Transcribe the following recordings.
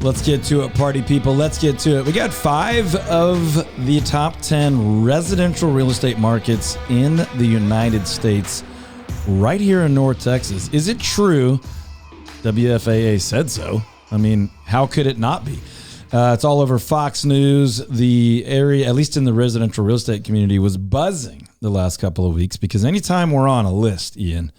Let's get to it, party people. Let's get to it. We got 5 of the top 10 residential real estate markets in the United States right here in North Texas. Is it true? WFAA said so. I mean, how could it not be? It's all over Fox News. The area, at least in the residential real estate community, was buzzing the last couple of weeks because anytime we're on a list, Ian,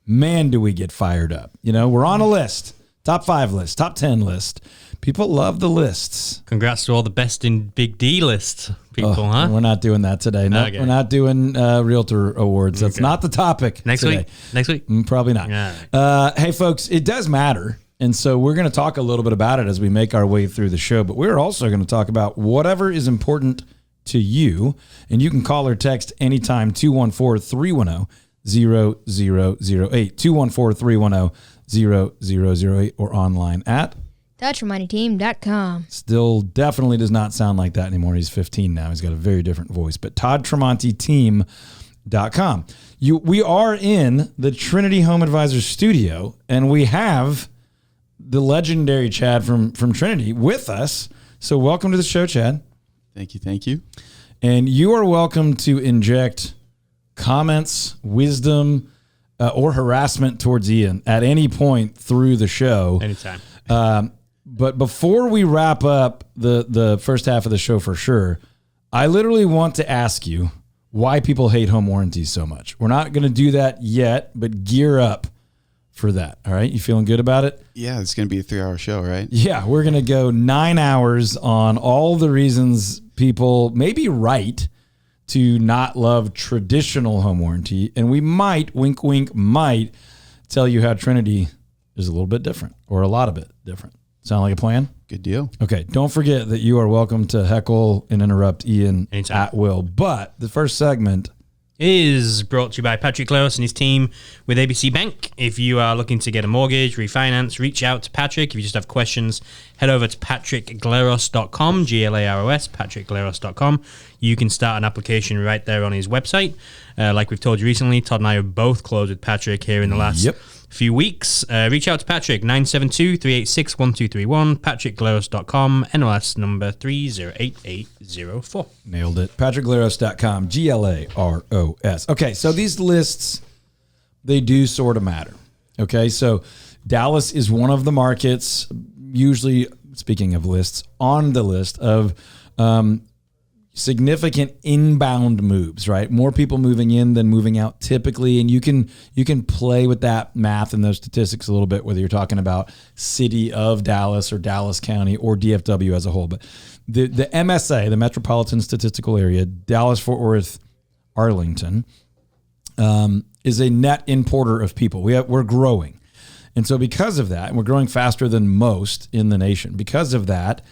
man, do we get fired up. You know, we're on a list, top 5 list, top 10 list. People love the lists. Congrats to all the best in Big D list people, huh? We're not doing that today. No, okay. We're not doing Realtor Awards. That's not the topic Next today. week? Probably not. Yeah. Hey, folks, it does matter. And so we're going to talk a little bit about it as we make our way through the show. But we're also going to talk about whatever is important to you. And you can call or text anytime, 214-310-0008. 214-310-0008 or online at ToddTremontiTeam.com. Still definitely does not sound like that anymore. He's 15 now. He's got a very different voice. But ToddTremontiTeam.com. We are in the Trinity Home Advisors studio, and we have the legendary Chad from Trinity with us. So welcome to the show, Chad. Thank you. And you are welcome to inject comments, wisdom, or harassment towards Ian at any point through the show. Anytime. But before we wrap up the first half of the show for sure, I literally want to ask you why people hate home warranties so much. We're not going to do that yet, but gear up for that. All right? You feeling good about it? Yeah, it's going to be a 3-hour show, right? Yeah, we're going to go 9 hours on all the reasons people may be right to not love traditional home warranty. And we might, wink, wink, might tell you how Trinity is a little bit different or a lot of it different. Sound like a plan? Good deal. Okay, don't forget that you are welcome to heckle and interrupt Ian anytime at will. But the first segment is brought to you by Patrick Glaros and his team with ABC Bank. If you are looking to get a mortgage, refinance, reach out to Patrick. If you just have questions, head over to patrickglaros.com, Glaros, patrickglaros.com. You can start an application right there on his website. Like we've told you recently, Todd and I have both closed with Patrick here in the last few weeks. Reach out to Patrick, 972-386-1231, patrickglaros.com, NOS number 308804. Nailed it. patrickglaros.com, Glaros. Okay, so these lists, they do sort of matter. Okay, so Dallas is one of the markets, usually, speaking of lists, on the list of significant inbound moves, right? More people moving in than moving out typically. And you can play with that math and those statistics a little bit, whether you're talking about city of Dallas or Dallas County or DFW as a whole. But the MSA, the Metropolitan Statistical Area, Dallas-Fort Worth, Arlington, is a net importer of people. We're growing. And so because of that, and we're growing faster than most in the nation, because of that,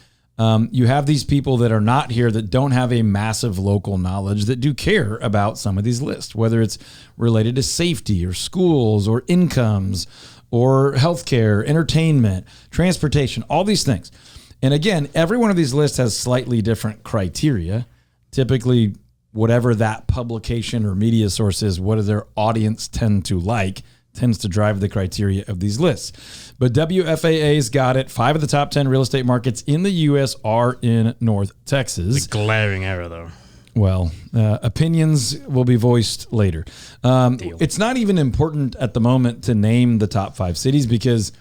you have these people that are not here that don't have a massive local knowledge that do care about some of these lists, whether it's related to safety or schools or incomes or healthcare, entertainment, transportation, all these things. And again, every one of these lists has slightly different criteria. Typically, whatever that publication or media source is, what does their audience tend to like, tends to drive the criteria of these lists. But WFAA's got it. 5 of the top 10 real estate markets in the U.S. are in North Texas. It's a glaring error, though. Well, opinions will be voiced later. It's not even important at the moment to name the top 5 cities because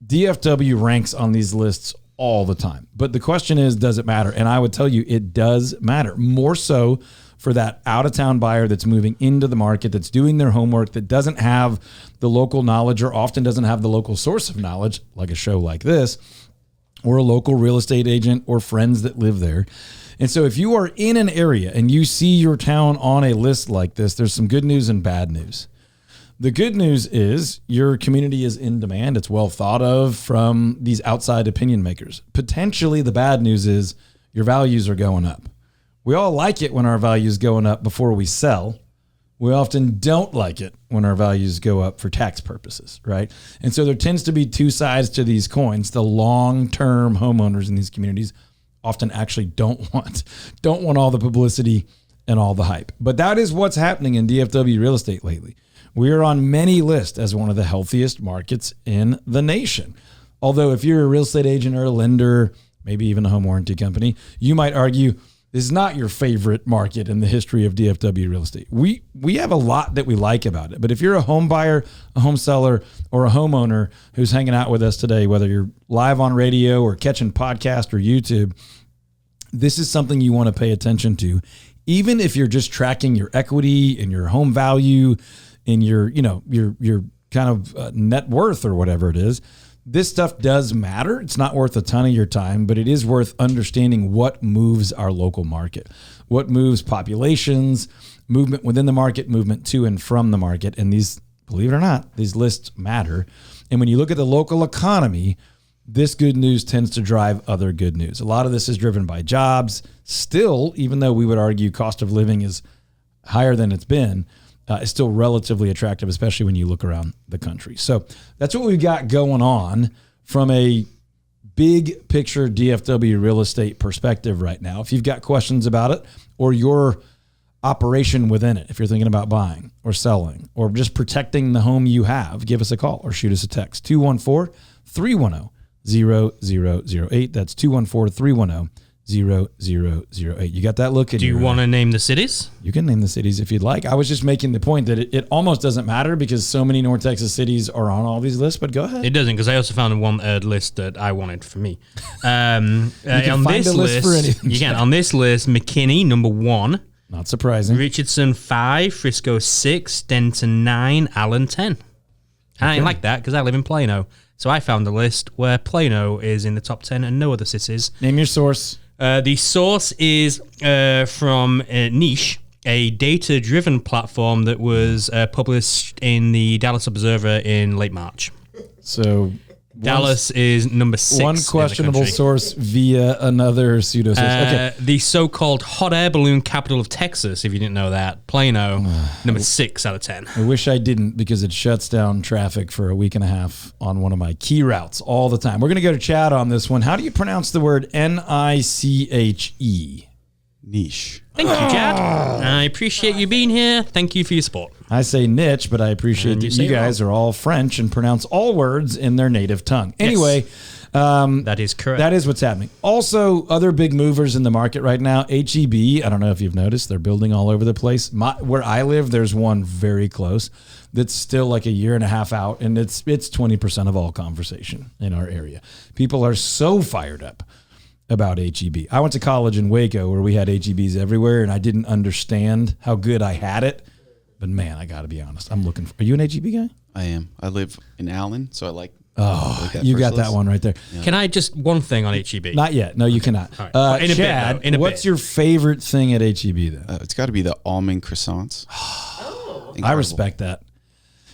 DFW ranks on these lists all the time. But the question is, does it matter? And I would tell you it does matter. More so for that out-of-town buyer that's moving into the market, that's doing their homework, that doesn't have the local knowledge or often doesn't have the local source of knowledge, like a show like this, or a local real estate agent or friends that live there. And so if you are in an area and you see your town on a list like this, there's some good news and bad news. The good news is your community is in demand. It's well thought of from these outside opinion makers. Potentially the bad news is your values are going up. We all like it when our values going up before we sell. We often don't like it when our values go up for tax purposes, right? And so there tends to be two sides to these coins. The long-term homeowners in these communities often actually don't want all the publicity and all the hype. But that is what's happening in DFW real estate lately. We are on many lists as one of the healthiest markets in the nation. Although if you're a real estate agent or a lender, maybe even a home warranty company, you might argue this is not your favorite market in the history of DFW real estate. We have a lot that we like about it. But if you're a home buyer, a home seller, or a homeowner who's hanging out with us today, whether you're live on radio or catching podcast or YouTube, this is something you want to pay attention to. Even if you're just tracking your equity and your home value and your kind of net worth or whatever it is, this stuff does matter. It's not worth a ton of your time, but it is worth understanding what moves our local market, what moves populations, movement within the market, movement to and from the market. And these, believe it or not, these lists matter. And when you look at the local economy, this good news tends to drive other good news. A lot of this is driven by jobs. Still, even though we would argue cost of living is higher than it's been, is still relatively attractive, especially when you look around the country. So that's what we've got going on from a big picture DFW real estate perspective right now. If you've got questions about it or your operation within it, if you're thinking about buying or selling or just protecting the home you have, give us a call or shoot us a text. 214-310-0008. That's 214-310-0008. You got that look at Do you want to name the cities? You can name the cities if you'd like. I was just making the point that it almost doesn't matter because so many North Texas cities are on all these lists, but go ahead. It doesn't, because I also found one list that I wanted for me. On find this a list for anything, you can. On this list, McKinney, number 1. Not surprising. Richardson, 5. Frisco, 6. Denton, 9. Allen, 10. I ain't like that because I live in Plano. So I found a list where Plano is in the top 10 and no other cities. Name your source. The source is from Niche, a data-driven platform that was published in the Dallas Observer in late March. So Dallas is number 6. One questionable source via another pseudo source. Okay. The so-called hot air balloon capital of Texas, if you didn't know that, Plano, number 6 out of 10. I wish I didn't because it shuts down traffic for a week and a half on one of my key routes all the time. We're going to go to Chad on this one. How do you pronounce the word Niche? Niche. Thank you, Chad. I appreciate you being here. Thank you for your support. I say niche, but I appreciate that you guys are all French and pronounce all words in their native tongue. Anyway, that is correct. That is what's happening. Also, other big movers in the market right now, HEB, I don't know if you've noticed, they're building all over the place. Where I live, there's one very close that's still like a year and a half out, and it's 20% of all conversation in our area. People are so fired up about HEB. I went to college in Waco where we had HEBs everywhere, and I didn't understand how good I had it. But man, I got to be honest. I'm looking for. Are you an HEB guy? I am. I live in Allen, so I like. You got that one right there. Yeah. Can I just one thing on HEB? Not yet. No, you cannot. Right. Chad, what's your favorite thing at HEB though? It's got to be the almond croissants. I respect that.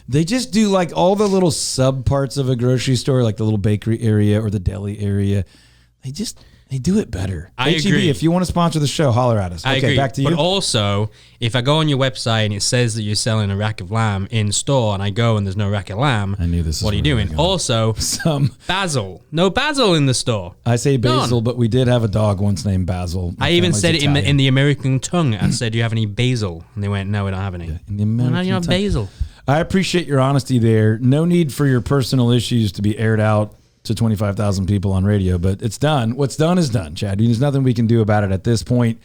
They just do like all the little sub parts of a grocery store, like the little bakery area or the deli area. They do it better. I HEB, agree. if you want to sponsor the show, holler at us. I agree. Back to you. But also, if I go on your website and it says that you're selling a rack of lamb in store and I go and there's no rack of lamb, I knew this. What are you doing? Also, basil. No basil in the store. I say basil, but we did have a dog once named Basil. I even said it in the American tongue. I said, do you have any basil? And they went, no, we don't have any. Yeah, in the American how do you have basil? I appreciate your honesty there. No need for your personal issues to be aired out to 25,000 people on radio, but it's done. What's done is done, Chad. There's nothing we can do about it at this point.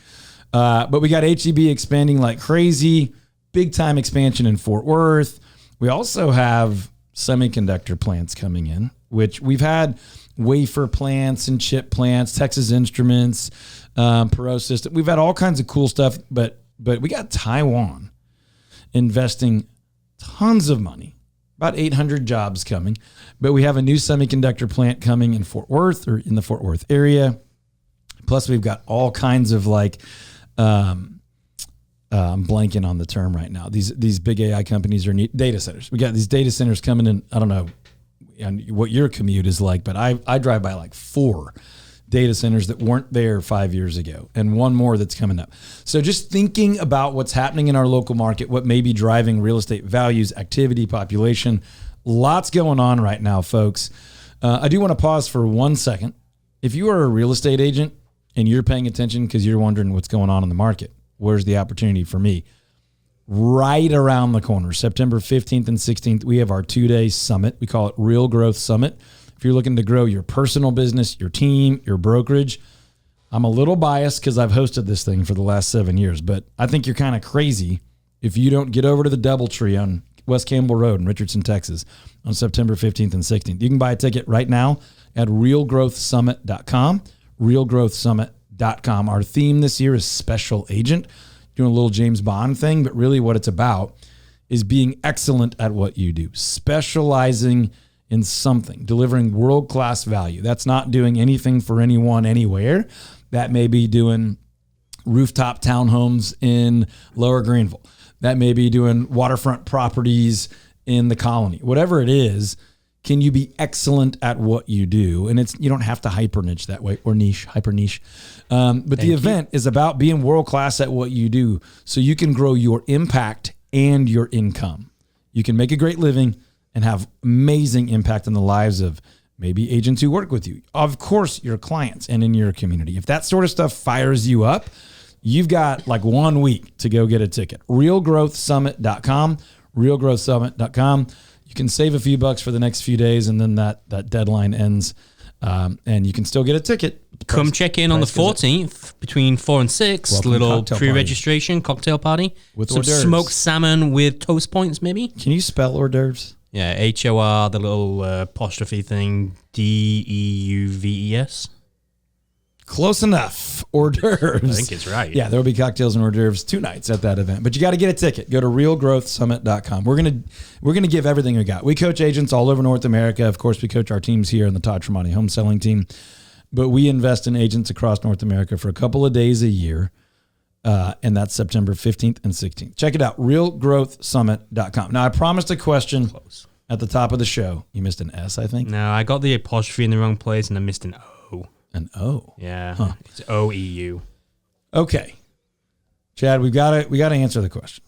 But we got HEB expanding like crazy, big time expansion in Fort Worth. We also have semiconductor plants coming in, which we've had wafer plants and chip plants, Texas Instruments, Perot System. We've had all kinds of cool stuff, but we got Taiwan investing tons of money. About 800 jobs coming, but we have a new semiconductor plant coming in Fort Worth or in the Fort Worth area. Plus we've got all kinds of like, I'm blanking on the term right now. These big AI companies are data centers. We got these data centers coming in. I don't know what your commute is like, but I drive by like 4 data centers that weren't there 5 years ago and one more that's coming up. So just thinking about what's happening in our local market, what may be driving real estate values, activity, population, lots going on right now, folks. I do want to pause for 1 second. If you are a real estate agent and you're paying attention because you're wondering what's going on in the market, where's the opportunity for me? Right around the corner, September 15th and 16th, we have our 2-day summit. We call it Real Growth Summit. if you're looking to grow your personal business, your team, your brokerage, I'm a little biased because I've hosted this thing for the last 7 years, but I think you're kind of crazy if you don't get over to the DoubleTree on West Campbell Road in Richardson, Texas on September 15th and 16th. You can buy a ticket right now at realgrowthsummit.com, realgrowthsummit.com. Our theme this year is special agent, doing a little James Bond thing, but really what it's about is being excellent at what you do, specializing in something, delivering world-class value. That's not doing anything for anyone anywhere. That may be doing rooftop townhomes in Lower Greenville. That may be doing waterfront properties in the Colony. Whatever it is, can you be excellent at what you do? And you don't have to hyper niche that way, or niche, hyper niche. But the event is about being world-class at what you do so you can grow your impact and your income. You can make a great living and have amazing impact on the lives of maybe agents who work with you. Of course, your clients and in your community. If that sort of stuff fires you up, you've got like 1 week to go get a ticket. realgrowthsummit.com, realgrowthsummit.com. You can save a few bucks for the next few days, and then that deadline ends, and you can still get a ticket. Come check in on the 14th between 4 and 6. Welcome little cocktail pre-registration cocktail party with some hors d'oeuvres. smoked salmon with toast points, maybe. Can you spell hors d'oeuvres? Yeah, HOR, the little apostrophe thing, DEUVES. Close enough. Hors d'oeuvres. I think it's right. Yeah, there will be cocktails and hors d'oeuvres 2 nights at that event. But you got to get a ticket. Go to realgrowthsummit.com. We're gonna give everything we got. We coach agents all over North America. Of course, we coach our teams here in the Todd Tremonti home selling team. But we invest in agents across North America for a couple of days a year. And that's September 15th and 16th. Check it out, realgrowthsummit.com. Now, I promised a question at the top of the show. You missed an S, I think. No, I got the apostrophe in the wrong place and I missed an O. An O? Yeah, It's OEU. Okay. Chad, we got to answer the question.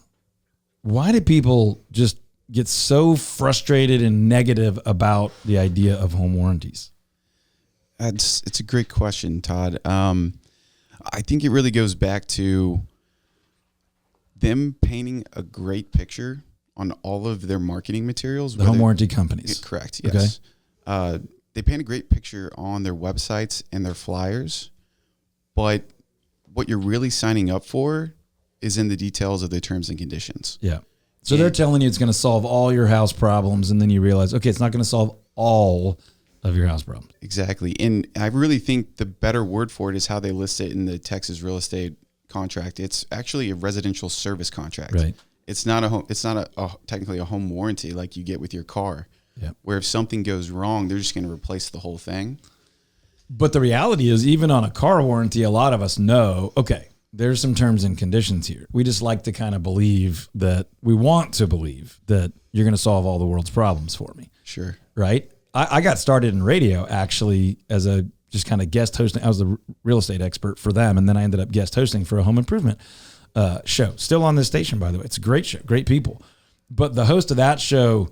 Why do people just get so frustrated and negative about the idea of home warranties? It's a great question, Todd. I think it really goes back to them painting a great picture on all of their marketing materials. The home warranty companies. Correct, yes. Okay. They paint a great picture on their websites and their flyers, but what you're really signing up for is in the details of the terms and conditions. Yeah. So they're telling you it's going to solve all your house problems, and then you realize, okay, it's not going to solve all of your house problems. Exactly. And I really think the better word for it is how they list it in the Texas real estate contract. It's actually a residential service contract. Right. It's not technically a home warranty like you get with your car. Yep. Where if something goes wrong, they're just going to replace the whole thing. But the reality is, even on a car warranty, a lot of us know, okay, there's some terms and conditions here. We just like to kind of we want to believe that you're going to solve all the world's problems for me. Sure. Right? I got started in radio actually as a just kind of guest hosting. I was the real estate expert for them, and then I ended up guest hosting for a home improvement show. Still on this station, by the way. It's a great show, great people. But the host of that show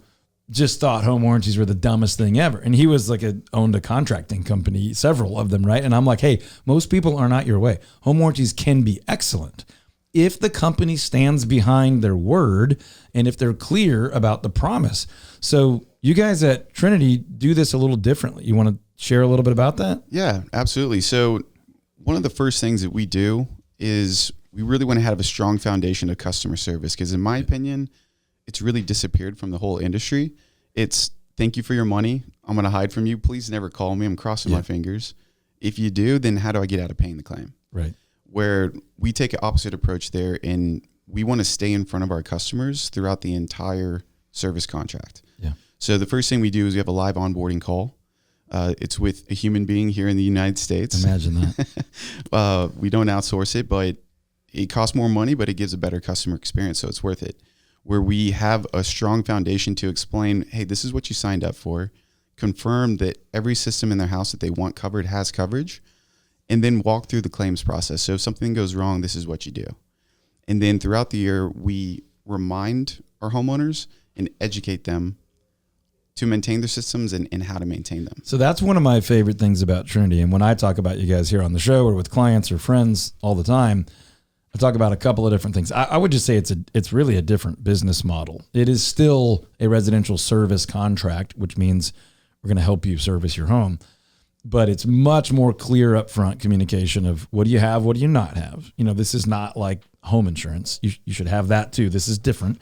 just thought home warranties were the dumbest thing ever. And he was like owned a contracting company, several of them, right? And I'm like, hey, most people are not your way. Home warranties can be excellent if the company stands behind their word and if they're clear about the promise. So you guys at Trinity do this a little differently. You want to share a little bit about that? Yeah, absolutely. So one of the first things that we do is we really want to have a strong foundation of customer service because in my opinion, it's really disappeared from the whole industry. It's thank you for your money. I'm going to hide from you. Please never call me. I'm crossing my fingers. If you do, then how do I get out of paying the claim? Right. Where we take an opposite approach there and we want to stay in front of our customers throughout the entire service contract. Yeah. So the first thing we do is we have a live onboarding call. It's with a human being here in the United States. Imagine that. We don't outsource it, but it costs more money, but it gives a better customer experience. So it's worth it. Where we have a strong foundation to explain, hey, this is what you signed up for, confirm that every system in their house that they want covered has coverage, and then walk through the claims process. So if something goes wrong, this is what you do. And then throughout the year, we remind our homeowners and educate them to maintain their systems and how to maintain them. So that's one of my favorite things about Trinity. And when I talk about you guys here on the show or with clients or friends all the time, I talk about a couple of different things. I would just say it's really a different business model. It is still a residential service contract, which means we're going to help you service your home. But it's much more clear upfront communication of what do you have, what do you not have. This is not like home insurance. You should have that too. This is different.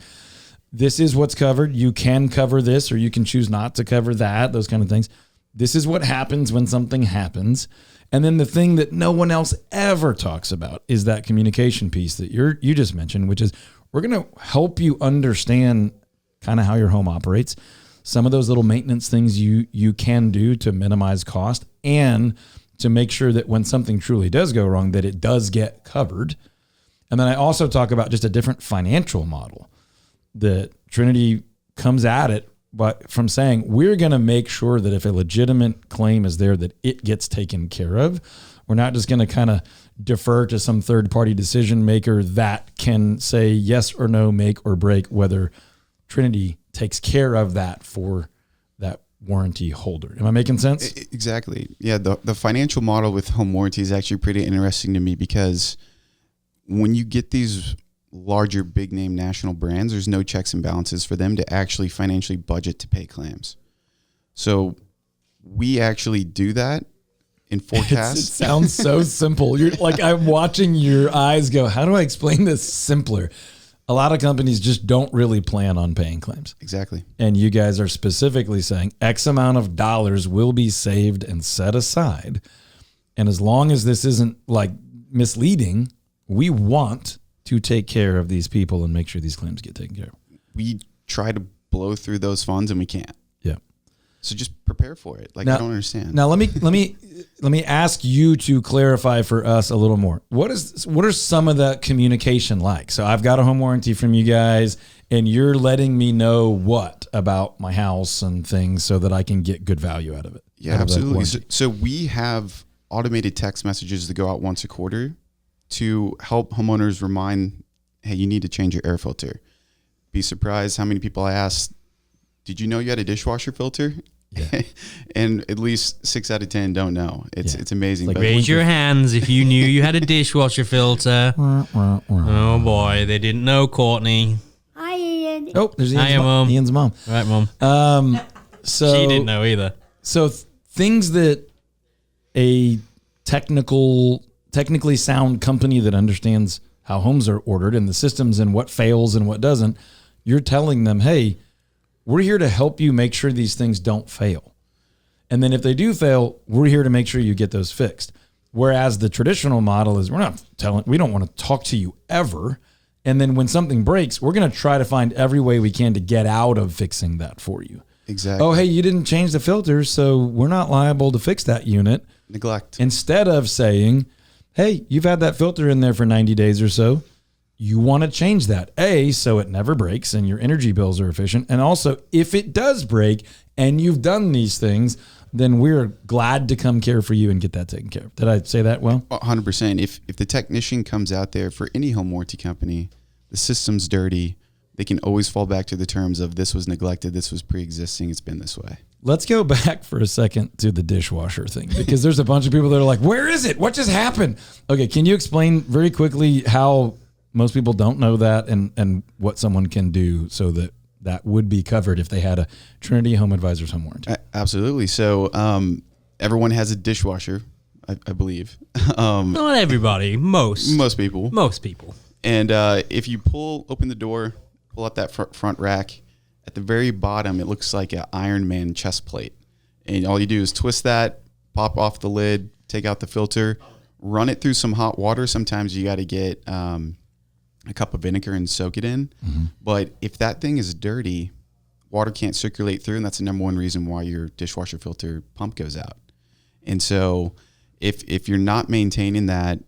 This is what's covered. You can cover this, or you can choose not to cover that, those kind of things. This is what happens when something happens. And then the thing that no one else ever talks about is that communication piece that you just mentioned, which is we're going to help you understand kind of how your home operates. Some of those little maintenance things you can do to minimize cost and to make sure that when something truly does go wrong, that it does get covered. And then I also talk about just a different financial model that Trinity comes at it, but from saying we're going to make sure that if a legitimate claim is there, that it gets taken care of. We're not just going to kind of defer to some third-party decision maker that can say yes or no, make or break whether Trinity takes care of that for that warranty holder. Am I making sense? Exactly. Yeah. The financial model with home warranty is actually pretty interesting to me because when you get these larger, big name national brands, there's no checks and balances for them to actually financially budget to pay claims. So we actually do that in forecast. It sounds so simple. You're like, I'm watching your eyes go, how do I explain this simpler? A lot of companies just don't really plan on paying claims. Exactly. And you guys are specifically saying X amount of dollars will be saved and set aside. And as long as this isn't like misleading, we want to take care of these people and make sure these claims get taken care of. We try to blow through those funds and we can't. Yeah. So just prepare for it. Like, now, I don't understand. Now let me ask you to clarify for us a little more. What are some of the communication like? So I've got a home warranty from you guys and you're letting me know what about my house and things so that I can get good value out of it. Yeah, absolutely. So we have automated text messages that go out once a quarter to help homeowners remind, hey, you need to change your air filter. Be surprised how many people I asked, did you know you had a dishwasher filter? Yeah. And at least 6 out of 10 don't know. It's amazing. Like, raise your hands if you knew you had a dishwasher filter. Oh boy, they didn't know, Courtney. Hi, Ian. Oh, there's Ian's mom. All right, Mom. So she didn't know either. So things that a technically sound company that understands how homes are ordered and the systems and what fails and what doesn't, you're telling them, hey, we're here to help you make sure these things don't fail. And then if they do fail, we're here to make sure you get those fixed. Whereas the traditional model is we don't want to talk to you ever. And then when something breaks, we're going to try to find every way we can to get out of fixing that for you. Exactly. Oh, hey, you didn't change the filters, so we're not liable to fix that unit. Neglect. Instead of saying, hey, you've had that filter in there for 90 days or so. You want to change that, so it never breaks and your energy bills are efficient. And also, if it does break and you've done these things, then we're glad to come care for you and get that taken care of. Did I say that well? 100%. If the technician comes out there for any home warranty company, the system's dirty, they can always fall back to the terms of this was neglected, this was pre-existing, it's been this way. Let's go back for a second to the dishwasher thing, because there's a bunch of people that are like, where is it? What just happened? Okay, can you explain very quickly how most people don't know that and what someone can do so that that would be covered if they had a Trinity Home Advisors home warranty? Absolutely. So everyone has a dishwasher, I believe. Not everybody. Most people. Most people. And if you open the door, pull out that front rack, at the very bottom, it looks like an Iron Man chest plate. And all you do is twist that, pop off the lid, take out the filter, run it through some hot water. Sometimes you got to get a cup of vinegar and soak it in. Mm-hmm. But if that thing is dirty, water can't circulate through, and that's the number one reason why your dishwasher filter pump goes out. And so if you're not maintaining that,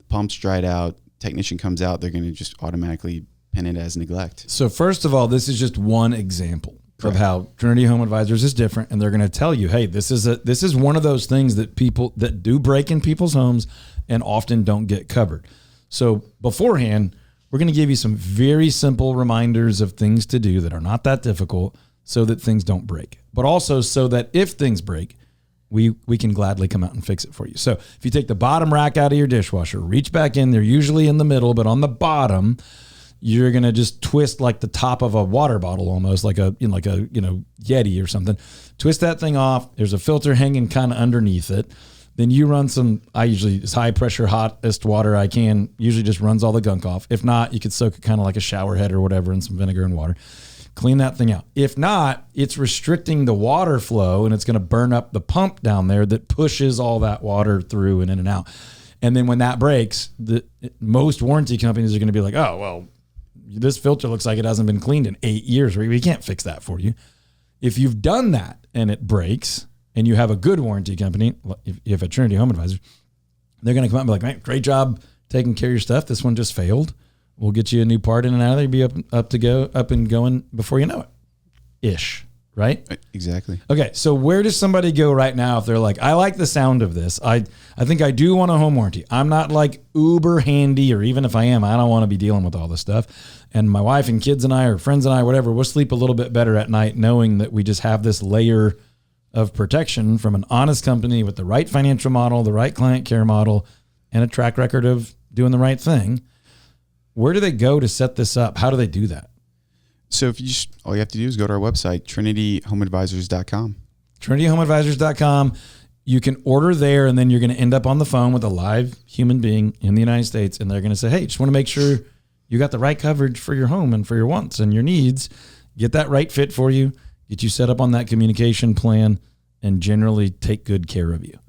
pump's dried out, technician comes out, they're going to just automatically pin it as neglect. So first of all, this is just one example of how Trinity Home Advisors is different, and they're going to tell you, hey, this is one of those things that people that do break in people's homes and often don't get covered. So beforehand, we're going to give you some very simple reminders of things to do that are not that difficult so that things don't break, but also so that if things break, we can gladly come out and fix it for you. So if you take the bottom rack out of your dishwasher, reach back in there, usually in the middle, but on the bottom, you're going to just twist like the top of a water bottle, almost like a Yeti or something. Twist that thing off. There's a filter hanging kind of underneath it. Then you run I usually, it's high pressure, hottest water I can, usually just runs all the gunk off. If not, you could soak it kind of like a shower head or whatever in some vinegar and water. Clean that thing out. If not, it's restricting the water flow, and it's going to burn up the pump down there that pushes all that water through and in and out. And then when that breaks, most warranty companies are going to be like, oh, well, this filter looks like it hasn't been cleaned in 8 years. We can't fix that for you. If you've done that and it breaks, and you have a good warranty company, if you have a Trinity Home Advisor, they're going to come out and be like, man, great job taking care of your stuff. This one just failed. We'll get you a new part in and out of there. Be up and going before you know it. Ish, right? Exactly. Okay, so where does somebody go right now if they're like, I like the sound of this. I think I do want a home warranty. I'm not like uber handy, or even if I am, I don't want to be dealing with all this stuff. And my wife and kids and I, or friends and I, whatever, we'll sleep a little bit better at night knowing that we just have this layer of protection from an honest company with the right financial model, the right client care model, and a track record of doing the right thing. Where do they go to set this up? How do they do that? So all you have to do is go to our website, trinityhomeadvisors.com. trinityhomeadvisors.com. You can order there, and then you're going to end up on the phone with a live human being in the United States, and they're going to say, hey, just want to make sure you got the right coverage for your home and for your wants and your needs. Get that right fit for you. Get you set up on that communication plan, and generally take good care of you.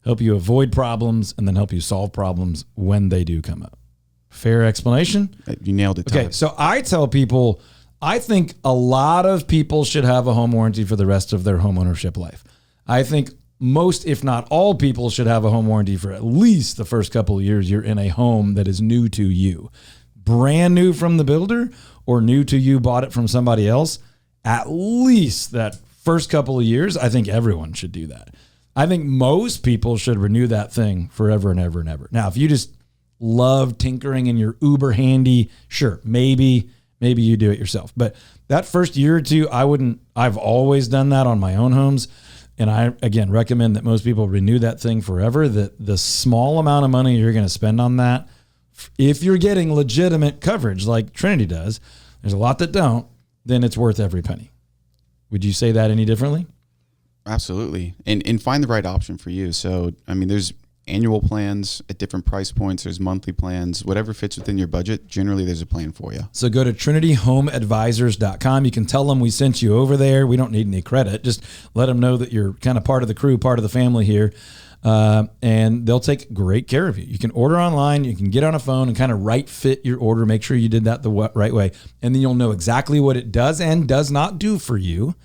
Help you avoid problems, and then help you solve problems when they do come up. Fair explanation? You nailed it, Todd. Okay, so I tell people, I think a lot of people should have a home warranty for the rest of their home ownership life. I think most, if not all, people should have a home warranty for at least the first couple of years you're in a home that is new to you. Brand new from the builder, or new to you, bought it from somebody else. At least that first couple of years, I think everyone should do that. I think most people should renew that thing forever and ever and ever. Now, if you just love tinkering and you're uber handy, sure, maybe you do it yourself. But that first year or two, I've always done that on my own homes. And I, again, recommend that most people renew that thing forever. That the small amount of money you're going to spend on that, if you're getting legitimate coverage like Trinity does, there's a lot that don't, then it's worth every penny. Would you say that any differently? Absolutely. And find the right option for you. So, I mean, there's annual plans at different price points. There's monthly plans. Whatever fits within your budget, generally there's a plan for you. So go to trinityhomeadvisors.com. You can tell them we sent you over there. We don't need any credit. Just let them know that you're kind of part of the crew, part of the family here. And they'll take great care of you. You can order online. You can get on a phone and kind of right fit your order. Make sure you did that the right way. And then you'll know exactly what it does and does not do for you,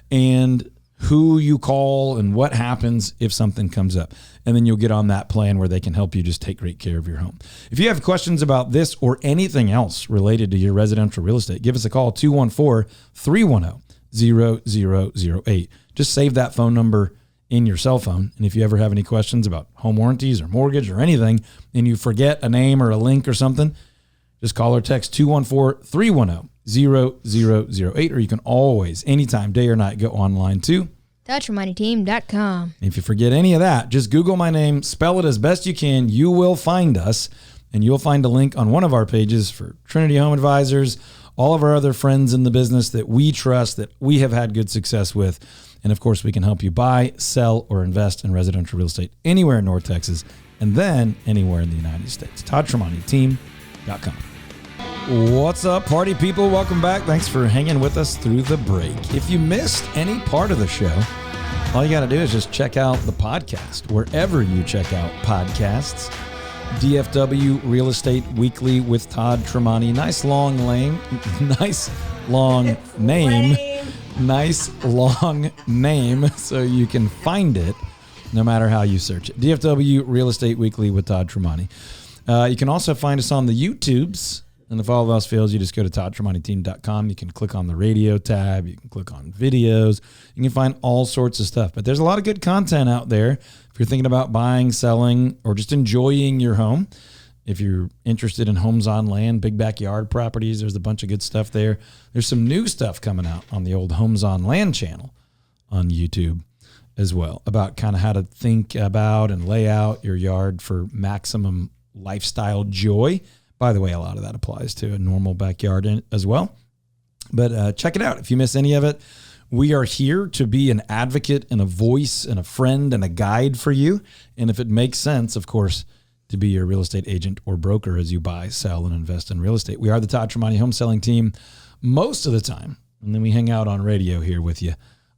and who you call and what happens if something comes up. And then you'll get on that plan where they can help you just take great care of your home. If you have questions about this or anything else related to your residential real estate, give us a call, 214-310-0008. Just save that phone number in your cell phone. And if you ever have any questions about home warranties or mortgage or anything, and you forget a name or a link or something, just call or text 214-310-0008, or you can always, anytime, day or night, go online to TouchRemindingTeam.com. If you forget any of that, just Google my name, spell it as best you can. You will find us, and you'll find a link on one of our pages for Trinity Home Advisors, all of our other friends in the business that we trust, that we have had good success with. And of course, we can help you buy, sell, or invest in residential real estate anywhere in North Texas, and then anywhere in the United States. ToddTremontiTeam.com. What's up, party people? Welcome back. Thanks for hanging with us through the break. If you missed any part of the show, all you got to do is just check out the podcast wherever you check out podcasts. DFW Real Estate Weekly with Todd Tremonti. Nice long name. Nice long name, so you can find it no matter how you search it. DFW Real Estate Weekly with Todd Tremonti. You can also find us on the YouTubes. And if all else fails, you just go to ToddTremontiTeam.com. You can click on the radio tab. You can click on videos. You can find all sorts of stuff. But there's a lot of good content out there if you're thinking about buying, selling, or just enjoying your home. If you're interested in homes on land, big backyard properties, there's a bunch of good stuff there. There's some new stuff coming out on the old Homes on Land channel on YouTube as well, about kind of how to think about and lay out your yard for maximum lifestyle joy. By the way, a lot of that applies to a normal backyard as well. But check it out. If you miss any of it, we are here to be an advocate and a voice and a friend and a guide for you. And if it makes sense, of course, to be your real estate agent or broker as you buy, sell, and invest in real estate. We are the Todd Tremonti home selling team most of the time. And then we hang out on radio here with you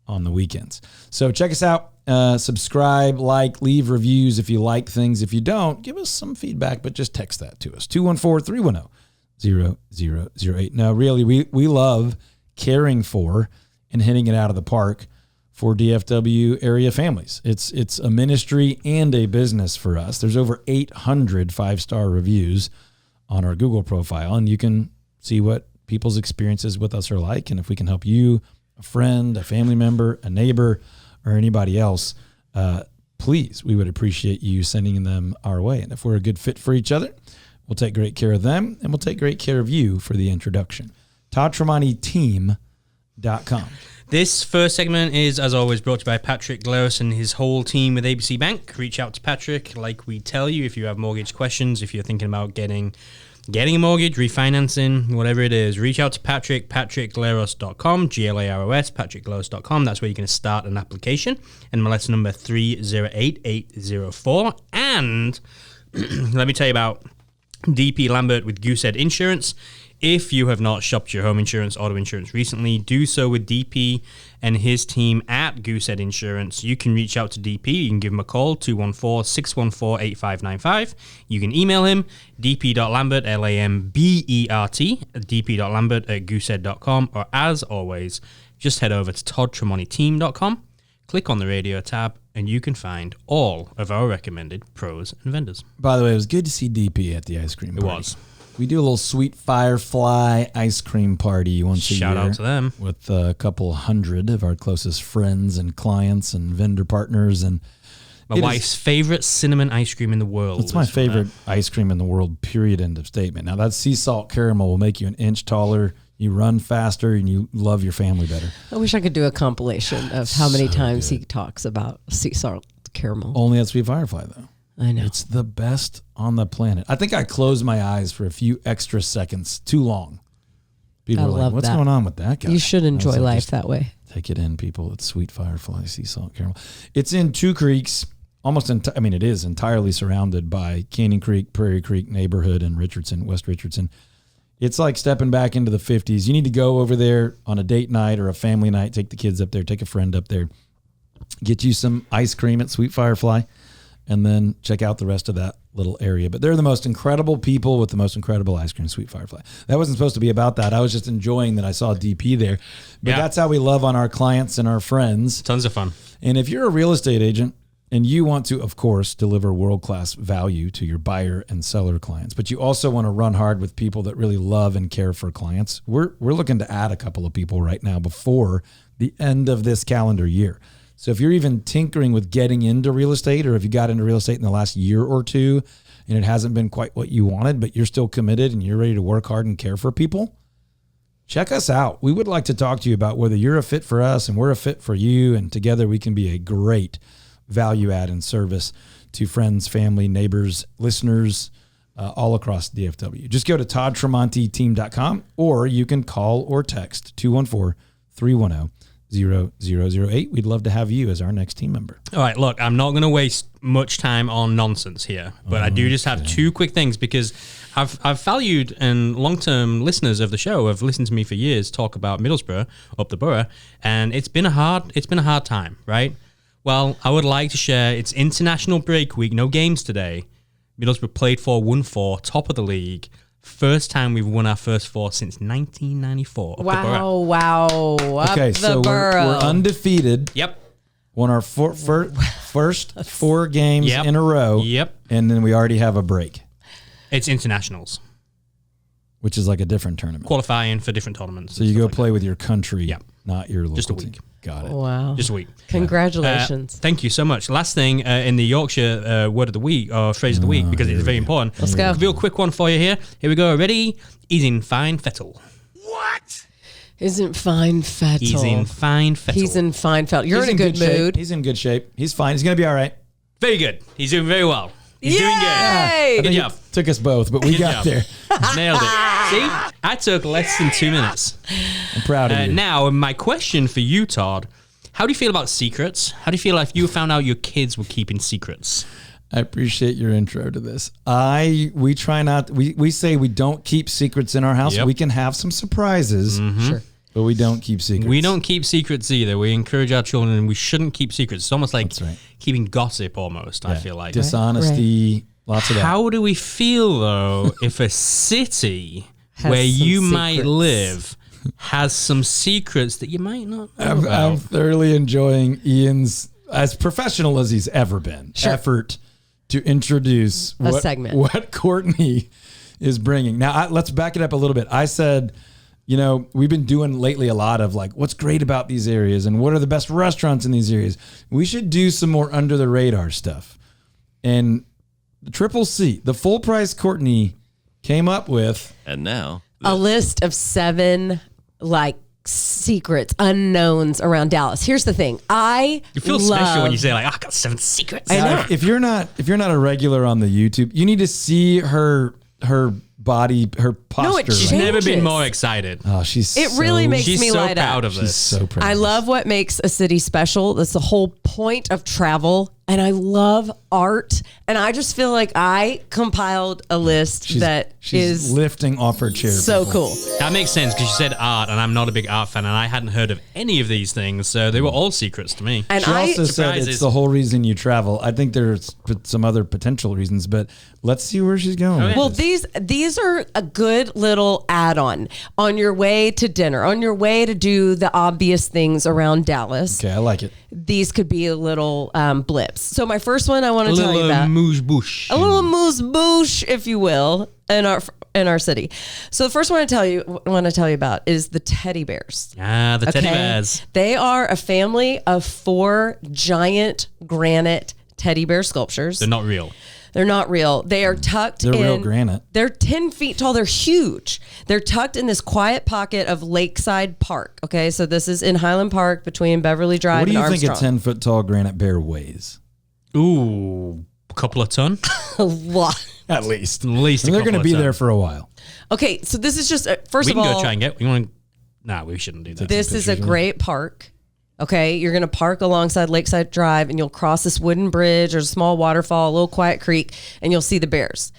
on the weekends. So check us out. Subscribe, like, leave reviews if you like things. If you don't, give us some feedback, but just text that to us. 214-310-0008. Now, really, we love caring for and hitting it out of the park for DFW area families. It's a ministry and a business for us. There's over 800 5-star reviews on our Google profile, and you can see what people's experiences with us are like. And if we can help you, a friend, a family member, a neighbor, or anybody else, please, we would appreciate you sending them our way. And if we're a good fit for each other, we'll take great care of them, and we'll take great care of you for the introduction. ToddTremontiTeam.com. This first segment is, as always, brought to you by Patrick Glaris and his whole team with ABC Bank. Reach out to Patrick, like we tell you, if you have mortgage questions, if you're thinking about getting a mortgage, refinancing, whatever it is. Reach out to Patrick, patrickglaros.com, Glaros, patrickglaros.com. That's where you can start an application. And MLS number 308804. And let me tell you about DP Lambert with Goosehead Insurance. If you have not shopped your home insurance, auto insurance recently, do so with DP and his team at Goosehead Insurance. You can reach out to DP. You can give him a call, 214-614-8595. You can email him, dp.lambert, Lambert, dp.lambert@goosehead.com. Or as always, just head over to toddtremontiteam.com, click on the radio tab, and you can find all of our recommended pros and vendors. By the way, it was good to see DP at the ice cream party. It was. We do a little Sweet Firefly ice cream party once a year. Shout out to them. With a couple hundred of our closest friends and clients and vendor partners. And my wife's favorite cinnamon ice cream in the world. It's my favorite ice cream in the world, period, end of statement. Now, that sea salt caramel will make you an inch taller. You run faster and you love your family better. I wish I could do a compilation of how many times he talks about sea salt caramel. Only at Sweet Firefly, though. I know. It's the best on the planet. I think I closed my eyes for a few extra seconds too long. People are like, what's going on with that guy? You should enjoy life that way. Take it in, people. It's Sweet Firefly sea salt caramel. It's in Two Creeks, it is entirely surrounded by Canyon Creek, Prairie Creek neighborhood in Richardson, West Richardson. It's like stepping back into the 50s. You need to go over there on a date night or a family night, take the kids up there, take a friend up there, get you some ice cream at Sweet Firefly, and then check out the rest of that little area. But they're the most incredible people with the most incredible ice cream, Sweet Firefly. That wasn't supposed to be about that. I was just enjoying that I saw DP there. But that's how we love on our clients and our friends. Tons of fun. And if you're a real estate agent and you want to, of course, deliver world-class value to your buyer and seller clients, but you also want to run hard with people that really love and care for clients, we're looking to add a couple of people right now before the end of this calendar year. So if you're even tinkering with getting into real estate, or if you got into real estate in the last year or two and it hasn't been quite what you wanted, but you're still committed and you're ready to work hard and care for people, check us out. We would like to talk to you about whether you're a fit for us and we're a fit for you, and together we can be a great value add and service to friends, family, neighbors, listeners, all across DFW. Just go to toddtremontiteam.com, or you can call or text 214-310-0008. We'd love to have you as our next team member. All right, look, I'm not going to waste much time on nonsense here, but I do just have two quick things, because I've valued, and long-term listeners of the show have listened to me for years talk about Middlesbrough up the borough, and it's been a hard time, right? Well, I would like to share, it's international break week, no games today. Middlesbrough played 4, won 4, top of the league. First time we've won our first 4 since 1994. Wow. Okay, so we're undefeated. Yep. Won our first 4 games in a row. Yep. And then we already have a break. It's internationals. Which is like a different tournament. Qualifying for different tournaments. So you go play with your country, not your local Just a week. team. Got it. Wow. Just a week. Congratulations. Thank you so much. Last thing in the Yorkshire word of the week, or phrase of the week, because it's very important. Let's go. Real quick one for you here. Here we go. Ready? He's in fine fettle. What? Isn't fine fettle. He's in fine fettle. He's in fine fettle. You're in a good mood. He's in good shape. He's fine. He's going to be all right. Very good. He's doing very well. He's doing good. Yay! Good job. Took us both, but we Good got job. there. Nailed it. See, I took less than 2 minutes. I'm proud of you. Now, my question for you, Todd. How do you feel about secrets? How do you feel if you found out your kids were keeping secrets? I appreciate your intro to this. We try not. We say we don't keep secrets in our house. Yep. We can have some surprises, Sure. but we don't keep secrets. We don't keep secrets either. We encourage our children, and we shouldn't keep secrets. It's almost like That's right. keeping gossip, almost. I feel like. Dishonesty, lots of that. How do we feel though if a city Has where some you might secrets. live has some secrets that you might not know I'm about? thoroughly enjoying Ian's, as professional as he's ever been, Sure. effort to introduce segment. what Courtney is bringing. Now, let's back it up a little bit. I said, we've been doing lately a lot of like, what's great about these areas and what are the best restaurants in these areas. We should do some more under the radar stuff. And the Triple C, the full price Courtney came up with. And now, A list of 7 secrets, unknowns around Dallas. Here's the thing. You feel special when you say like, I got 7 secrets. I know. Now, if you're not a regular on the YouTube, you need to see her body, her posture. it's She's right? never been changes. more excited. Oh, she's It really makes She's me so light proud up. of she's this. so proud. I of love what makes a city special. That's the whole point of travel. And I love art. And I just feel like I compiled a list she's is lifting off her chair. so people. cool. That makes sense because you said art, and I'm not a big art fan, and I hadn't heard of any of these things, so they were all secrets to me. And She also said Surprises. it's the whole reason you travel. I think there's some other potential reasons, but let's see where she's going. with Well, this. these are a good little add-on on your way to dinner, on your way to do the obvious things around Dallas. Okay, I like it. These could be a little blips. So my first one I want A to tell you little about. moose bush. A little moose boosh, if you will, in our city. So the first one I want to tell you about is the teddy bears. Ah, the teddy Okay? bears. They are a family of 4 giant granite teddy bear sculptures. They're not real. They're not real. They are tucked They're in. real granite. They're 10 feet tall. They're huge. They're tucked in this quiet pocket of Lakeside Park. Okay, so this is in Highland Park between Beverly Drive What do and you think Armstrong. a 10-foot tall granite bear weighs? Ooh, a couple of ton. A lot. At least. At least a And they're couple going to of be ton. there for a while. Okay, so this is just, first We of can all, go try and get. We want. Nah, we shouldn't do that. this is a great park. Okay, you're going to park alongside Lakeside Drive and you'll cross this wooden bridge or a small waterfall, a little quiet creek, and you'll see the bears.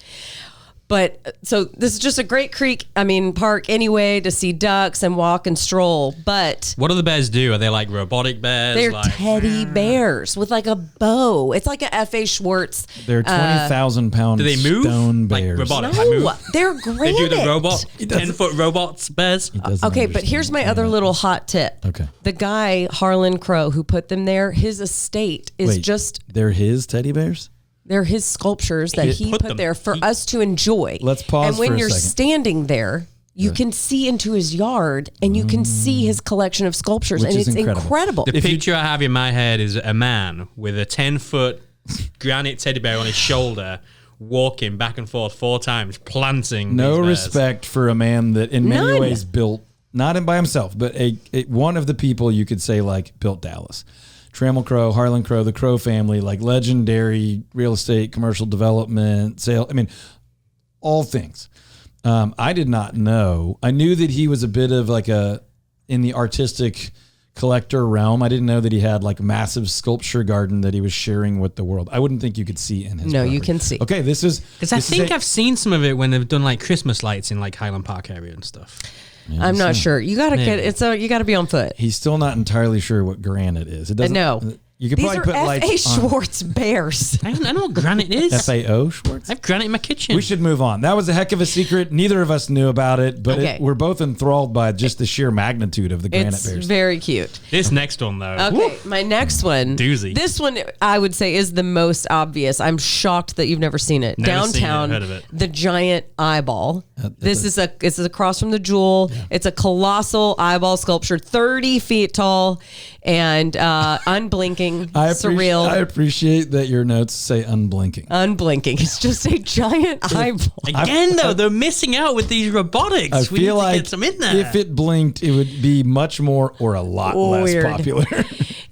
But so this is just a great park anyway to see ducks and walk and stroll. But What do the bears do? Are they like robotic bears? they're like, teddy bears with like a bow. It's like a F.A. Schwartz. They're 20,000-pound do they move? stone Like bears. robotic? No, move? they're They granite. do the robot. doesn't- 10-foot robots bears. He doesn't Okay, but understand here's my other granite. little hot tip. Okay. The guy, Harlan Crow, who put them there, his estate is Wait, just, they're his teddy bears? they're his sculptures that He he put put them. there for us to enjoy. Let's pause And when for a you're second. standing there, you can see into his yard and you can see his collection of sculptures. Which And is it's incredible. incredible. The picture I have in my head is a man with a 10-foot granite teddy bear on his shoulder, walking back and forth 4 times, planting. No these bears. respect for a man that in many None. ways built, not by himself, but one of the people you could say like built Dallas. Trammell Crow, Harlan Crow, the Crow family, like legendary real estate, commercial development, sale. I mean, all things. I did not know. I knew that he was a bit of like in the artistic collector realm. I didn't know that he had like a massive sculpture garden that he was sharing with the world. I wouldn't think you could see in his No, you property. can see. Okay, this is... Because I this is think a- I've seen some of it when they've done like Christmas lights in like Highland Park area and stuff. I'm not sure. You gotta Maybe. you gotta be on foot. He's still not entirely sure what granite is. It doesn't. No. You could These probably are put F.A. lights on Schwartz bears. I know what granite is. FAO Schwartz. I have granite in my kitchen. We should move on. That was a heck of a secret. Neither of us knew about it, but Okay. we're both enthralled by just the sheer magnitude of the granite It's bears. very cute. This next one though. Okay, my next one. Doozy. This one I would say is the most obvious. I'm shocked that you've never seen it. Never seen it, Downtown, heard of it. the giant eyeball. This is across from the Jewel. Yeah. It's a colossal eyeball sculpture, 30 feet tall and unblinking, surreal. I appreciate that your notes say unblinking. Unblinking. It's just a giant eyeball. Again, though, they're missing out with these robotics. I We feel need to like get some in there. if it blinked, it would be much more or a lot less Weird. popular.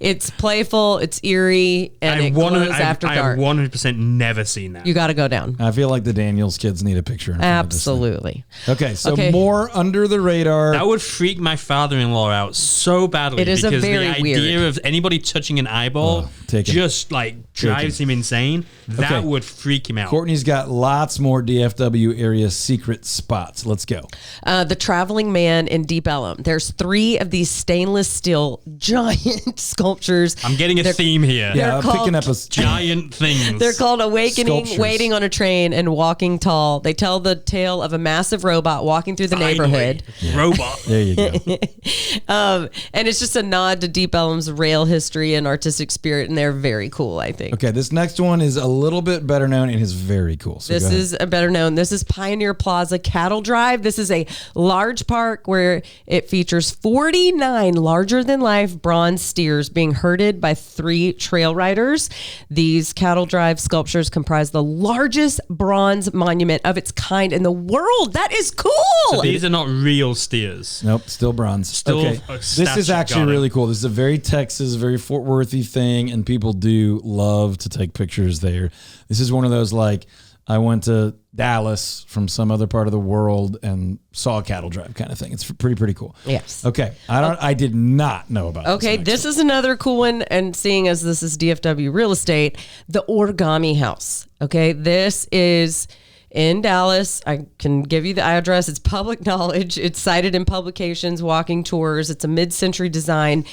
It's playful, it's eerie, and it glows after dark. I've 100% never seen that. You got to go down. I feel like the Daniels kids need a picture. In front Absolutely. Of this thing. Okay, so more under the radar. That would freak my father-in-law out so badly. It is because a very the idea weird. of anybody touching an eyeball just like drives him insane. That would freak him out. Courtney's got lots more DFW area secret spots. Let's go. The Traveling Man in Deep Ellum. There's 3 of these stainless steel giant sculptures. I'm getting a theme here. Yeah, I'm picking up a giant things. They're called Awakening, Sculptures. Waiting on a Train, and Walking Tall. They tell the tale of a massive robot walking through the neighborhood. Robot. There you go. And it's just a nod to Deep Ellum's rail history and artistic spirit, and they're very cool, I think. Okay, this next one is a little bit better known and is very cool. So This is a better known. This is Pioneer Plaza Cattle Drive. This is a large park where it features 49 larger than life bronze steers being herded by 3 trail riders. These cattle drive sculptures comprise the largest bronze monument of its kind in the world. That is cool. So these are not real steers. Nope, still bronze. Still okay. a This is statue. actually Got it. really cool. This is a very Texas, very Fort Worthy thing, and people do love to take pictures there. This is one of those like, I went to Dallas from some other part of the world and saw a cattle drive kind of thing. It's pretty cool. Yes. Okay. I did not know about Okay, this is another cool one. And seeing as this is DFW Real Estate, the Origami House. Okay, this is in Dallas. I can give you the address. It's public knowledge. It's cited in publications, walking tours. It's a mid-century design.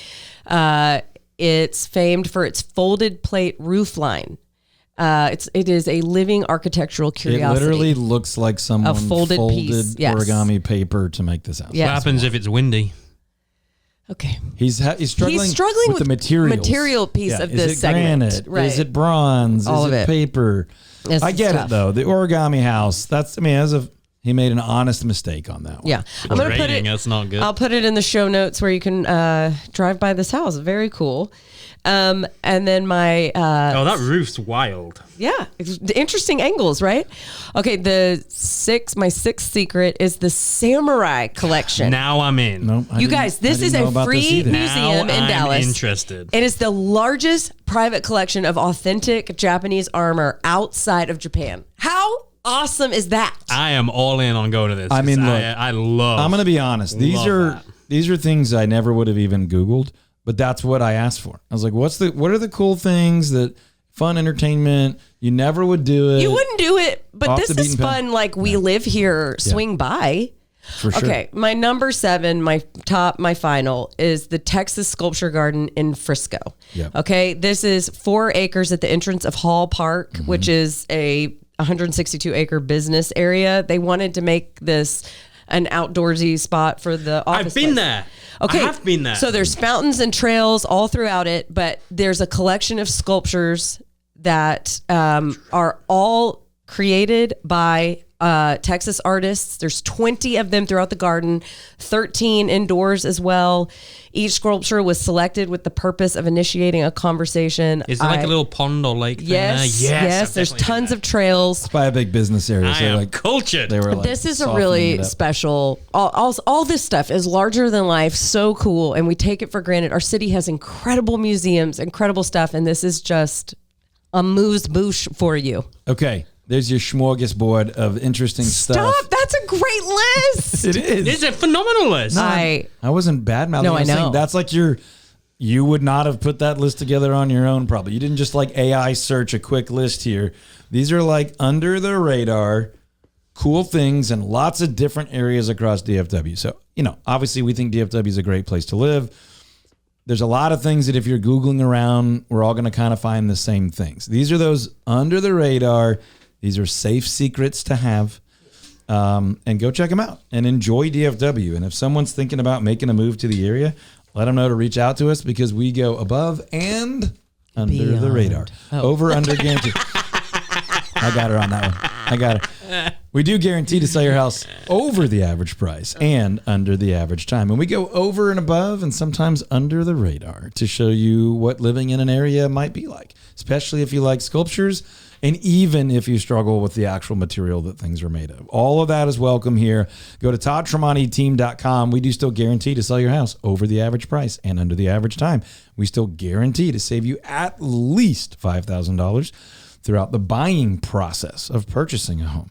It's famed for its folded plate roof line. It is a living architectural curiosity. It literally looks like someone folded piece, yes. origami paper to make this house. Yes. What happens if it's windy? Okay. He's struggling with the material piece of is this it segment. Granite? Right. Is it bronze? All is of it it. paper? It's I get tough. it though. The origami house. He made an honest mistake on that one. Yeah. I'm going to put it. That's not good. I'll put it in the show notes where you can drive by this house. Very cool. And then my that roof's wild. yeah, it's interesting angles, right? Okay, my sixth secret is the Samurai Collection. Now I'm in. No, You guys, this is a free museum Now in I'm Dallas. interested. It is the largest private collection of authentic Japanese armor outside of Japan. How awesome is that? I am all in on going to this. I mean, look, I love. I'm going to be honest. These are things I never would have even Googled, but that's what I asked for. I was like, what are the cool things that fun entertainment? You never would do it. You wouldn't do it, but Off this the is beaten path. fun. Like we live here, swing by. For sure. Okay, my number 7, my final is the Texas Sculpture Garden in Frisco. Yep. Okay, this is 4 acres at the entrance of Hall Park, which is a 162-acre business area. They wanted to make this an outdoorsy spot for the office. I've been place. there. Okay, I have been there. So there's fountains and trails all throughout it, but there's a collection of sculptures that are all created by Texas artists. There's 20 of them throughout the garden, 13 indoors as well. Each sculpture was selected with the purpose of initiating a conversation. Is there like a little pond or lake Yes, thing there? yes. I've There's definitely tons been of trails. It's by a big business area. there. I am cultured. They were like, This is a softening really it up. special. All this stuff is larger than life, so cool, and we take it for granted. Our city has incredible museums, incredible stuff, and this is just a moose bouche for you. Okay, there's your smorgasbord of interesting stuff. Stop! That's a great list. It is. It's a phenomenal list. I wasn't bad mouthing. No, I know. That's like you would not have put that list together on your own, probably. You didn't just like AI search a quick list here. These are like under the radar, cool things in lots of different areas across DFW. So, obviously we think DFW is a great place to live. There's a lot of things that if you're Googling around, we're all going to kind of find the same things. These are those under the radar. These are safe secrets to have. And go check them out and enjoy DFW. And if someone's thinking about making a move to the area, let them know to reach out to us because we go above and under the radar. Over, under, guarantee. I got her on that one. I got it. We do guarantee to sell your house over the average price and under the average time. And we go over and above and sometimes under the radar to show you what living in an area might be like, especially if you like sculptures and even if you struggle with the actual material that things are made of. All of that is welcome here. Go to ToddTremontiTeam.com. We do still guarantee to sell your house over the average price and under the average time. We still guarantee to save you at least $5,000 throughout the buying process of purchasing a home.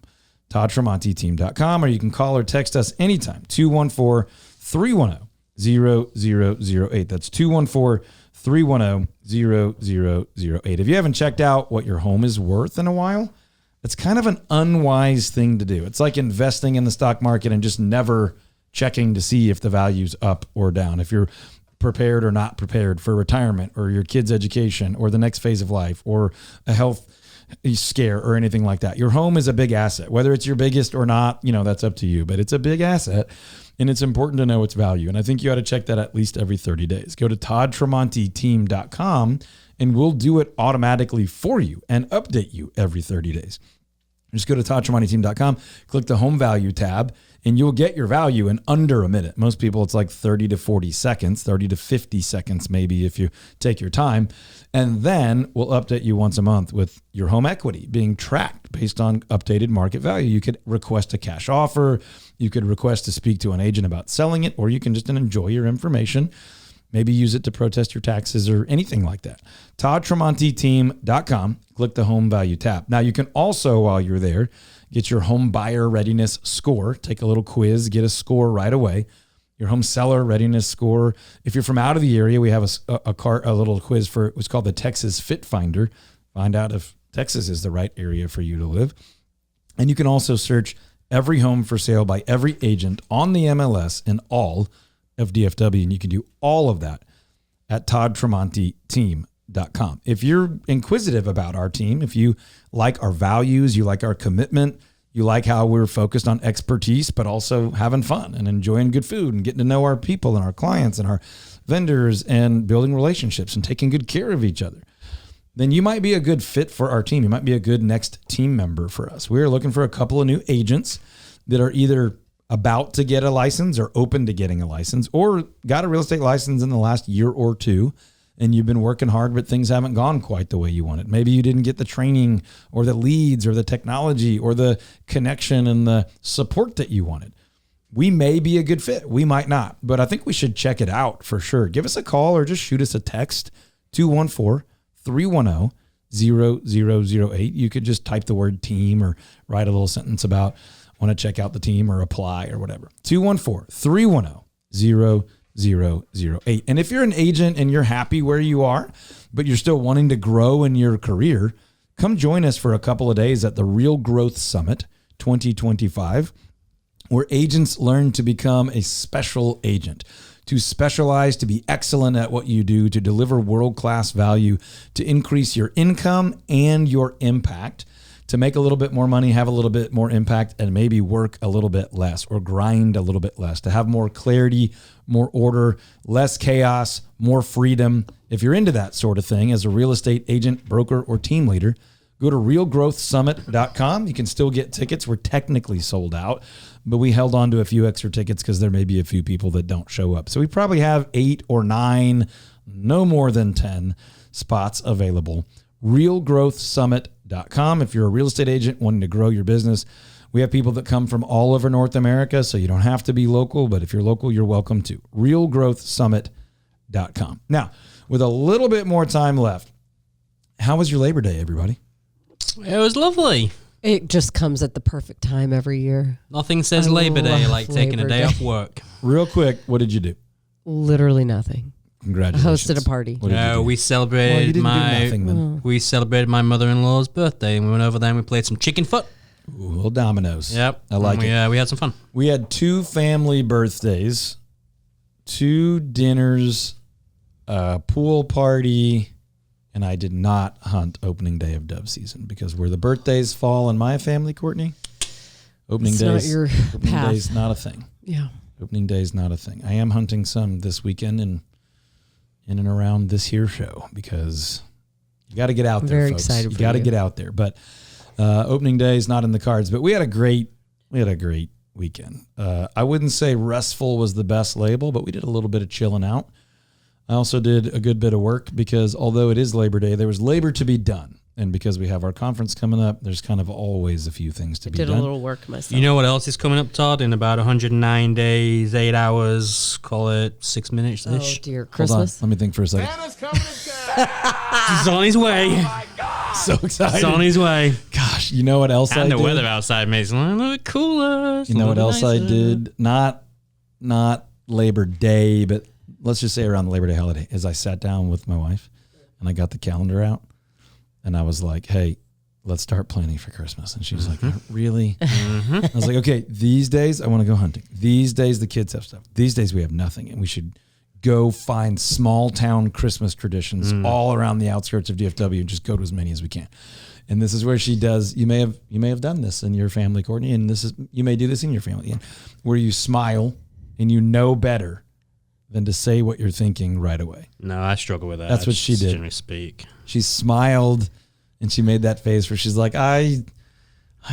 ToddTremontiTeam.com, or you can call or text us anytime, 214-310-0008. That's 214-310-0008. If you haven't checked out what your home is worth in a while, it's kind of an unwise thing to do. It's like investing in the stock market and just never checking to see if the value's up or down, if you're prepared or not prepared for retirement or your kid's education or the next phase of life or a health scare or anything like that. Your home is a big asset. Whether it's your biggest or not, that's up to you, but it's a big asset and it's important to know its value. And I think you ought to check that at least every 30 days. Go to ToddTremontiTeam.com and we'll do it automatically for you and update you every 30 days. Just go to ToddTremontiTeam.com, click the home value tab, and you'll get your value in under a minute. Most people, it's like 30 to 40 seconds, 30 to 50 seconds maybe if you take your time. And then we'll update you once a month with your home equity being tracked based on updated market value. You could request a cash offer. You could request to speak to an agent about selling it, or you can just enjoy your information. Maybe use it to protest your taxes or anything like that. ToddTremontiTeam.com. Click the home value tab. Now you can also, while you're there, get your home buyer readiness score. Take a little quiz, get a score right away. Your home seller readiness score. If you're from out of the area, we have a little quiz for what's called the Texas Fit Finder. Find out if Texas is the right area for you to live. And you can also search every home for sale by every agent on the MLS and all of DFW, and you can do all of that at ToddTremontiTeam.com. If you're inquisitive about our team, if you like our values, you like our commitment, you like how we're focused on expertise, but also having fun and enjoying good food and getting to know our people and our clients and our vendors and building relationships and taking good care of each other, then you might be a good fit for our team. You might be a good next team member for us. We're looking for a couple of new agents that are either about to get a license or open to getting a license or got a real estate license in the last year or two, and you've been working hard, but things haven't gone quite the way you wanted. Maybe you didn't get the training or the leads or the technology or the connection and the support that you wanted. We may be a good fit. We might not, but I think we should check it out for sure. Give us a call or just shoot us a text, 214-310-0008. You could just type the word team or write a little sentence about want to check out the team or apply or whatever. 214-310-0008. And if you're an agent and you're happy where you are, but you're still wanting to grow in your career, come join us for a couple of days at the Real Growth Summit 2025, where agents learn to become a special agent, to specialize, to be excellent at what you do, to deliver world-class value, to increase your income and your impact, to make a little bit more money, have a little bit more impact, and maybe work a little bit less or grind a little bit less, to have more clarity, more order, less chaos, more freedom. If you're into that sort of thing as a real estate agent, broker, or team leader, go to realgrowthsummit.com. You can still get tickets. We're technically sold out, but we held on to a few extra tickets because there may be a few people that don't show up. So we probably have 8 or 9, no more than 10 spots available. realgrowthsummit.com. If you're a real estate agent wanting to grow your business, we have people that come from all over North America, so you don't have to be local, but if you're local, you're welcome to. realgrowthsummit.com. Now, with a little bit more time left, how was your Labor Day, everybody? It was lovely. It just comes at the perfect time every year. Nothing says Labor Day like taking a day off work. Real quick, what did you do? Literally nothing. Congratulations. I hosted a party. We celebrated we celebrated my mother-in-law's birthday, and we went over there and we played some chicken foot. Ooh, little dominoes. Yep. I like it. We had some fun. We had 2 family birthdays, 2 dinners, a pool party, and I did not hunt opening day of dove season because where the birthdays fall in my family, Courtney, opening day's not a thing. Yeah. Opening day is not a thing. I am hunting some this weekend and in and around this here show because you got to get out there, very folks. excited You got to get out there. But opening day is not in the cards. But we had a great weekend. I wouldn't say restful was the best label, but we did a little bit of chilling out. I also did a good bit of work because although it is Labor Day, there was labor to be done. And because we have our conference coming up, there's kind of always a few things to be Did done. a little work myself. You know what else is coming up, Todd? In about 109 days, 8 hours, call it 6 minutes Oh ish. dear, Hold on. Christmas. Let me think for a second. Santa's coming to town. He's on his way. So excited. He's on his way. Gosh, you know what else I And the did? weather outside makes it a little bit cooler. You know what else I did? Not Labor Day, but let's just say around the Labor Day holiday, is I sat down with my wife and I got the calendar out and I was like, hey, let's start planning for Christmas. And she was like, really? I was like, okay, these days I want to go hunting. These days the kids have stuff. These days we have nothing. And we should go find small town Christmas traditions all around the outskirts of DFW and just go to as many as we can. And this is where she does, you may have done this in your family, Courtney, and you may do this in your family, where you smile and you know better than to say what you're thinking right away. No, I struggle with that. That's what she did. Generally speak. She smiled and she made that face where she's like, I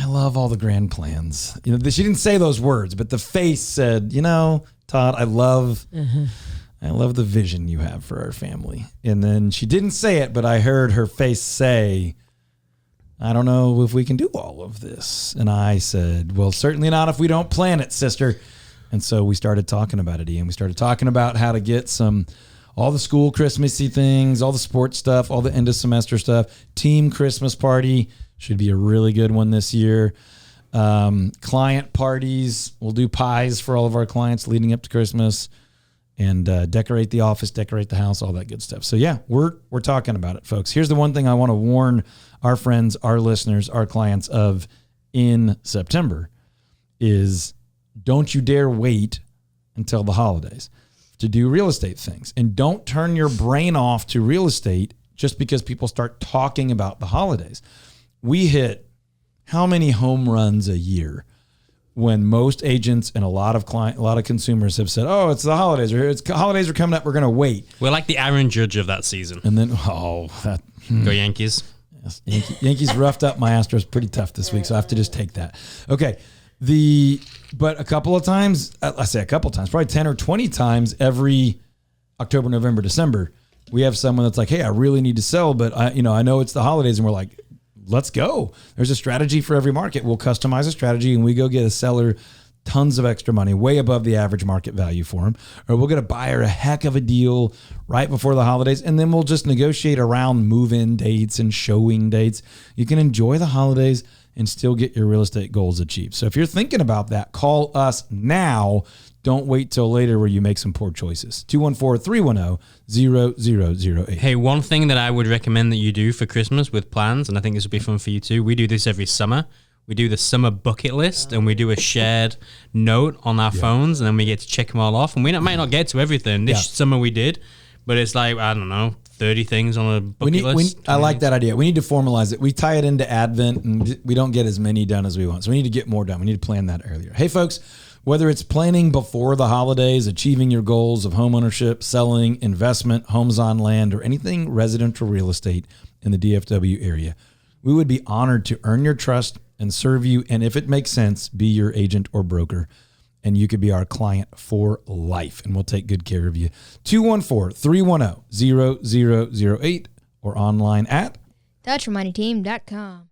love all the grand plans. You know, she didn't say those words, but the face said, you know, Todd, I love the vision you have for our family. And then she didn't say it, but I heard her face say, I don't know if we can do all of this. And I said, well, certainly not if we don't plan it, sister. And so we started talking about it, Ian. We started talking about how to get all the school Christmassy things, all the sports stuff, all the end of semester stuff. Team Christmas party should be a really good one this year. Client parties. We'll do pies for all of our clients leading up to Christmas, and decorate the office, decorate the house, all that good stuff. So yeah, we're talking about it, folks. Here's the one thing I want to warn our friends, our listeners, our clients of in September is don't you dare wait until the holidays to do real estate things. And don't turn your brain off to real estate just because people start talking about the holidays. We hit how many home runs a year when most agents and a lot of consumers have said, oh, it's the holidays, or holidays are coming up, we're going to wait. We're like the Aaron Judge of that season. And then, Go Yankees. Yes, Yankees roughed up my Astros pretty tough this week, so I have to just take that. Okay. But a couple of times, I say a couple of times, probably 10 or 20 times every October, November, December, we have someone that's like, hey, I really need to sell, but I know it's the holidays, and we're like, let's go. There's a strategy for every market. We'll customize a strategy and we go get a seller tons of extra money, way above the average market value for them. Or we'll get a buyer a heck of a deal right before the holidays. And then we'll just negotiate around move-in dates and showing dates. You can enjoy the holidays and still get your real estate goals achieved. So if you're thinking about that, call us now. Don't wait till later where you make some poor choices. 214-310-0008. Hey, one thing that I would recommend that you do for Christmas with plans, and I think this would be fun for you too, we do this every summer. We do the summer bucket list, and we do a shared note on our phones, and then we get to check them all off. And we might not get to everything. This summer we did, but it's like, I don't know, 30 things on a bucket list. I like that idea. We need to formalize it. We tie it into Advent, and we don't get as many done as we want. So we need to get more done. We need to plan that earlier. Hey, folks, whether it's planning before the holidays, achieving your goals of home ownership, selling, investment, homes on land, or anything residential real estate in the DFW area, we would be honored to earn your trust and serve you. And if it makes sense, be your agent or broker. And you could be our client for life, and we'll take good care of you. 214-310-0008 or online at TheTriMoneyTeam.com.